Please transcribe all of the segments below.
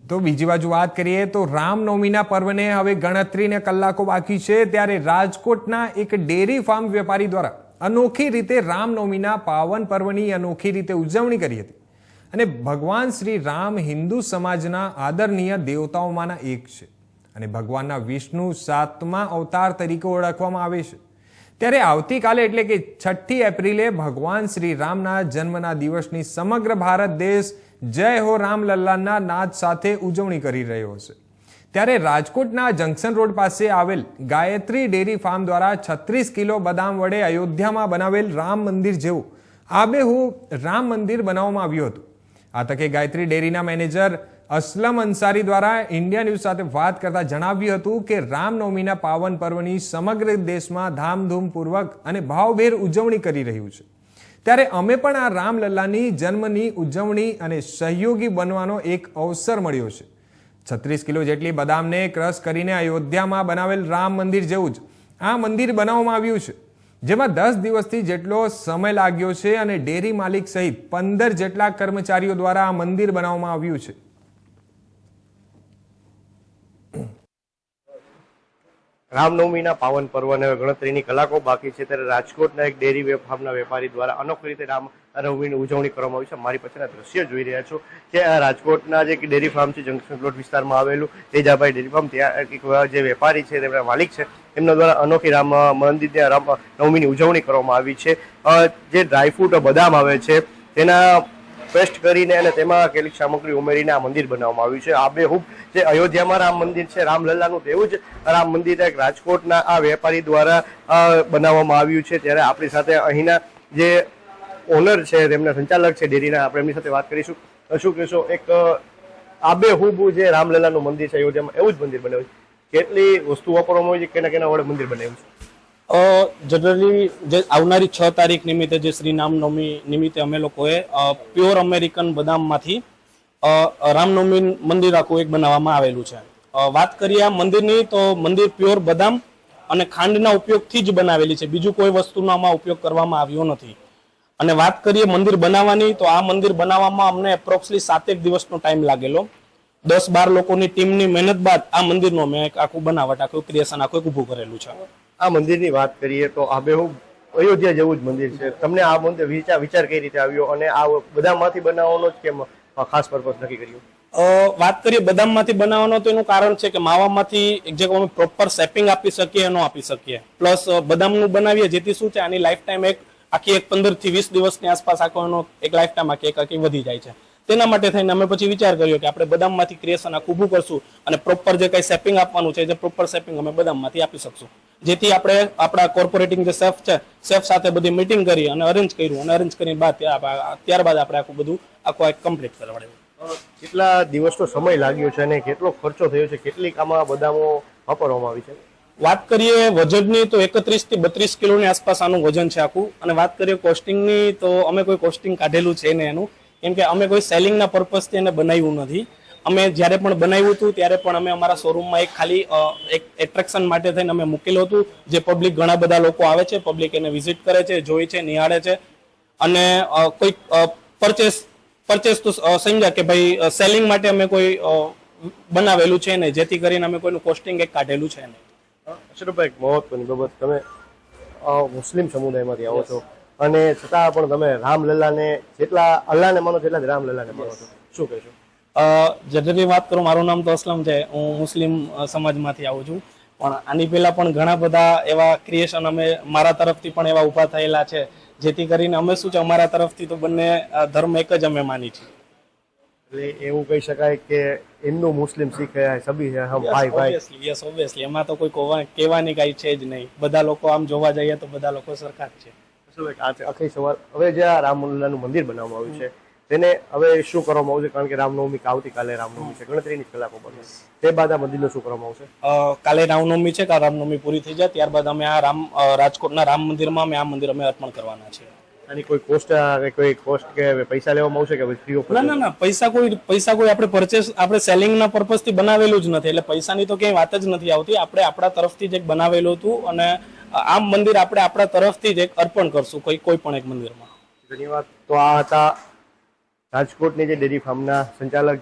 તો બીજી બાજુ વાત કરીએ તો રામનવમીના પર્વને હવે ગણતરીને કલાકો બાકી છે, ત્યારે રાજકોટના એક ડેરી ફાર્મ વેપારી દ્વારા અનોખી રીતે રામનવમીના પાવન પર્વની અનોખી રીતે ઉજવણી કરી હતી. અને ભગવાન શ્રી રામ હિન્દુ સમાજના આદરણીય દેવતાઓમાંના એક છે અને ભગવાનના વિષ્ણુ 7મા અવતાર તરીકે ઓળખવામાં આવે છે. ત્યારે આવતીકાલે એટલે કે 6 એપ્રિલે ભગવાન શ્રી રામના જન્મના દિવસની સમગ્ર ભારત દેશ જય હો રામ લલ્લાના નાદ સાથે ઉજવણી કરી રહ્યો છે. ત્યારે રાજકોટના જંકશન રોડ પાસે આવેલ ગાયત્રી ડેરી ફાર્મ દ્વારા 36 કિલો બદામ વડે અયોધ્યામાં બનાવેલ રામ મંદિર જેવું આબેહૂબ રામ મંદિર બનાવવામાં આવ્યું હતું. આ તકે ગાયત્રી ડેરીના મેનેજર અસલમ અંસારી દ્વારા ઇન્ડિયા ન્યૂઝ સાથે વાત કરતા જણાવ્યું હતું કે રામનવમીના પાવન પર્વની સમગ્ર દેશમાં ધામધૂમપૂર્વક અને ભાવભેર ઉજવણી કરી રહ્યું છે. ત્યારે અમે પણ આ રામલલ્લાની જન્મની ઉજવણી અને સહયોગી બનવાનો એક અવસર મળ્યો છે. 36 કિલો જેટલી બદામને ક્રશ કરીને અયોધ્યામાં બનાવેલ રામ મંદિર જેવું જ આ મંદિર બનાવવામાં આવ્યું છે, જેમાં 10 દિવસથી જેટલો સમય લાગ્યો છે અને ડેરી માલિક સહિત 15 જેટલા કર્મચારીઓ દ્વારા આ મંદિર બનાવવામાં આવ્યું છે. રામનવમીના પાવન પર્વને ગણતરીની કલાકો બાકી છે, ત્યારે રાજકોટના એક ડેરી ફાર્મના વેપારી દ્વારા અનોખી રીતે રામનવમીની ઉજવણી કરવામાં આવી છે. મારી પાછળના દ્રશ્ય જોઈ રહ્યા છો કે આ રાજકોટના જે ડેરી ફાર્મ છે, જંકશન પ્લોટ વિસ્તારમાં આવેલું તેજાભાઈ ડેરી ફાર્મ, ત્યાં એક જે વેપારી છે, તેમના માલિક છે, એમના દ્વારા અનોખી રામ મંદિર રામનવમીની ઉજવણી કરવામાં આવી છે. જે ડ્રાયફ્રૂટ બદામ આવે છે તેના પેસ્ટ કરીને અને તેમાં કેટલીક સામગ્રી ઉમેરીને આ મંદિર બનાવવામાં આવ્યું છે. આબેહૂબ જે અયોધ્યામાં રામ મંદિર છે રામલલ્લાનું, તેવું જ રામ મંદિર એક રાજકોટના આ વેપારી દ્વારા બનાવવામાં આવ્યું છે. ત્યારે આપણી સાથે અહીંના જે ઓનર છે, તેમના સંચાલક છે ડેરીના, આપણે એમની સાથે વાત કરીશું. શું કહેશો, એક આબેહૂબ જે રામલલ્લાનું મંદિર છે અયોધ્યામાં, એવું જ મંદિર બનાવ્યું છે, કેટલી વસ્તુ વાપરવામાં આવી છે, કેના વડે મંદિર બનાવ્યું છે? જનરલી જે આવનારી 6 તારીખ નિમિત્તે જે શ્રી રામનવમી નિમિત્તે અમે લોકોએ પ્યોર અમેરિકન બદામમાંથી રામનવમી મંદિર આખું એક બનાવવામાં આવેલું છે. વાત કરીએ આ મંદિરની, તો મંદિર પ્યોર બદામ અને ખાંડના ઉપયોગથી જ બનાવેલી છે, બીજું કોઈ વસ્તુનો આમાં ઉપયોગ કરવામાં આવ્યો નથી. અને વાત કરીએ મંદિર બનાવવાની, તો આ મંદિર બનાવવામાં અમને એપ્રોક્સલી 7 દિવસનો ટાઈમ લાગેલો. 10-12 લોકોની ટીમની મહેનત બાદ આ મંદિરનો મેં આખું બનાવટ, આખું ક્રિએશન આખું ઊભું કરેલું છે. આ મંદિરની વાત કરીએ તો આબેહૂબ અયોધ્યા જેવું જ મંદિર છે. તમને આ મંદિર વિચાર કઈ રીતે આવ્યો અને આ બદામમાંથી બનાવવાનો જ કેમ ખાસ પર્પઝ નક્કી કર્યો? વાત કરીએ બદામમાંથી બનાવવાનો, તો એનું કારણ છે કે માવામાંથી એક જગ્યા અમે પ્રોપર શેપિંગ આપી શકીએ, એનો આપી શકીએ, પ્લસ બદામનું બનાવીએ જેથી શું છે આની લાઈફ ટાઈમ આખી 15 થી 20 દિવસની આસપાસ આખો એનો એક લાઈફ ટાઈમ આખી વધી જાય છે. તેના માટે થઈને અમે પછી વિચાર કર્યો કે આપણે બદામમાંથી ક્રિએશન આખું ઊભું કરશું અને પ્રોપર જે કઈ શેપિંગ આપવાનું છે, જે પ્રોપર શેપિંગ અમે બદામમાંથી આપી શકશું, જેથી આપણે આપણા કોર્પોરેટિંગ જે શેફ છે, શેફ સાથે બધી મીટિંગ કરી અને અરેન્જ કર્યું, અને અરેન્જ કરીને ત્યારબાદ આપણે આખું બધું કમ્પ્લીટ કરવાડ્યું. કેટલા દિવસનો સમય લાગ્યો છે અને કેટલો ખર્ચો થયો છે, કેટલીક આમાં બદામો વાપરવામાં આવી છે? વાત કરીએ વજનની, તો 31 થી 32 કિલોની આસપાસ આનું વજન છે આખું. અને વાત કરીએ કોસ્ટિંગની, તો અમે કોઈ કોસ્ટિંગ કાઢેલું છે ને એનું, કેમ કે અમે કોઈ સેલિંગના પર્પઝથી એને બનાવ્યું નથી. અમે જ્યારે પણ બનાવ્યું હતું ત્યારે પણ અમે અમારા શોરૂમમાં ખાલી એક એટ્રેક્શન માટે થઈને અમે મૂકેલું હતું, જે પબ્લિક, ઘણા બધા લોકો આવે છે, પબ્લિક એને વિઝિટ કરે છે, જોઈ છે, નિહાળે છે, અને કોઈ પરચેસ તો સમજ્યા કે ભાઈ સેલિંગ માટે અમે કોઈ બનાવેલું છે નહીં, જેથી કરીને અમે કોઈનું કોસ્ટિંગ એક કાઢેલું છે નહીં. અશરફભાઈ, એક મહત્વની બાબત, તમે મુસ્લિમ સમુદાયમાંથી આવો છો અને છતાં પણ તમે રામલલ્લાને જેટલા અલ્લાહને માનો જેટલા જ રામલલ્લાને માનો છો, શું કહેશો? જનરલી વાત કરું, મારું નામ તો અસલમ છે, હું મુસ્લિમ સમાજમાંથી આવું છું, પણ આની પહેલા પણ ઘણા બધા એવા ક્રિએશન અમે મારા તરફથી પણ એવા ઊભા થયેલા છે, જેથી કરીને અમે શું છે અમારા તરફથી તો બંને ધર્મ એક જ અમે માની છીએ. એટલે એવું કહી શકાય કે હિન્દુ મુસ્લિમ શીખ સભી ભાઈ ભાઈ. યસ, ઓબ્વિયસલી એમાં તો કોઈ કહેવાની કાંઈ છે જ નહીં. બધા લોકો આમ જોવા જઈએ તો બધા લોકો સરખા જ છે. આખરી સવાલ, હવે જે આ રામલલ્લાનું મંદિર બનાવવામાં આવ્યું છે તેને હવે શું કરવામાં આવશે? કારણ કે રામનવમી આવતીકાલે રામનવમી છે, ગણતરીની કલાકો બને, તે બાદ આ મંદિરનું શું કરવામાં આવશે? કાલે રામનવમી છે, કાલે રામનવમી પૂરી થઈ જાય ત્યારબાદ અમે આ રાજકોટના રામ મંદિરમાં અમે આ મંદિર અમે અર્પણ કરવાના છે. આની કોઈ કોસ્ટ કે પૈસા લેવામાં આવશે કે ફ્રી ઓફ? ના, પૈસા કોઈ આપણે સેલિંગના પર્પઝથી બનાવેલું જ નથી, એટલે પૈસાની તો ક્યાંય વાત જ નથી આવતી. આપણે આપણા તરફથી જ એક બનાવેલું હતું અને આ મંદિર આપણે આપણા તરફથી જ એક અર્પણ કરશું કોઈ પણ એક મંદિરમાં. ધન્યવાદ. તો આ હતા રાજકોટની જે ડેરી ફાર્મના સંચાલક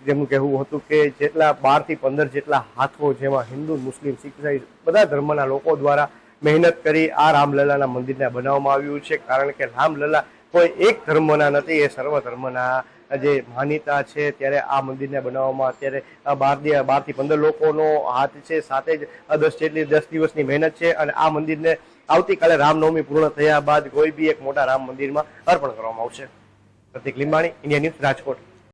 જેમનું કહેવું હતું કે જેટલા 12 થી 15 જેટલા હાથો, જેમાં હિન્દુ, મુસ્લિમ, શીખ ઈસાઈ બધા ધર્મના લોકો દ્વારા મહેનત કરી આ રામલલાના મંદિરને બનાવવામાં આવ્યું છે. કારણ કે રામલલા કોઈ એક ધર્મના નથી, એ સર્વ ધર્મના જે માન્યતા છે. ત્યારે આ મંદિરને બનાવવામાં અત્યારે 12 થી 15 લોકોનો હાથ છે, સાથે જ 10 દિવસની મહેનત છે. અને આ મંદિરને આવતીકાલે રામનવમી પૂર્ણ થયા બાદ કોઈ બી એક મોટા રામ મંદિરમાં અર્પણ કરવામાં આવશે. પ્રતિક લીંબાણી, ઇન્ડિયા ન્યૂઝ, રાજકોટ.